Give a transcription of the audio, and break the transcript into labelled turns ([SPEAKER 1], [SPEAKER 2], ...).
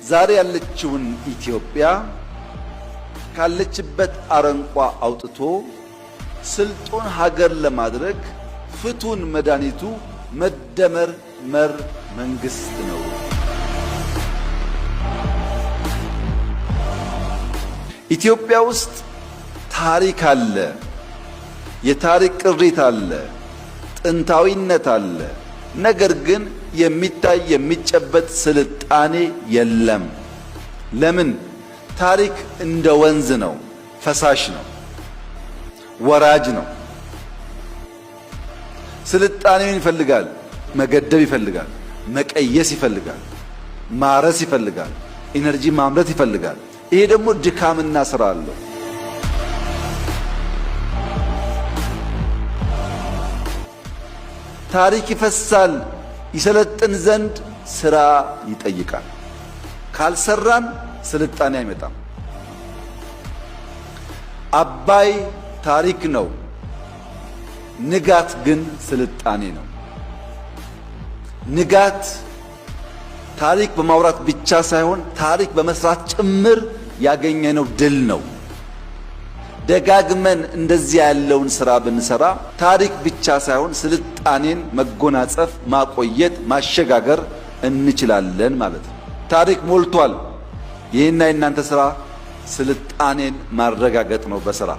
[SPEAKER 1] ዛሬ ያለችውን ኢትዮጵያ ካለችበት አረንቋ አውጥቶ ስልጡን ሀገር ለማድረግ ፍቱን መድኃኒቱ መደመር መር መንግስት ነው። ኢትዮጵያ ውስጥ ታሪክ አለ፣ የታሪክ ቅሪት አለ፣ ጥንታዊነት አለ። ነገር ግን የሚታይ የሚጨበጥ ስልጣኔ የለም። ለምን? ታሪክ እንደ ወንዝ ነው፣ ፈሳሽ ነው፣ ወራጅ ነው። ስልጣኔውን ይፈልጋል፣ መገደብ ይፈልጋል፣ መቀየስ ይፈልጋል፣ ማረስ ይፈልጋል፣ ኢነርጂ ማምረት ይፈልጋል። ይሄ ደግሞ ድካምና ስራ አለው። ታሪክ ይፈሳል፣ ይሰለጥን ዘንድ ስራ ይጠይቃል። ካልሰራን ስልጣኔ አይመጣም። አባይ ታሪክ ነው፣ ንጋት ግን ስልጣኔ ነው። ንጋት ታሪክ በማውራት ብቻ ሳይሆን ታሪክ በመስራት ጭምር ያገኘነው ድል ነው። ደጋግመን እንደዚህ ያለውን ስራ ብንሰራ ታሪክ ብቻ ሳይሆን ስልጣኔን መጎናጸፍ፣ ማቆየት፣ ማሸጋገር እንችላለን ማለት ነው። ታሪክ ሞልቷል። ይህና የእናንተ ስራ ስልጣኔን ማረጋገጥ ነው በስራ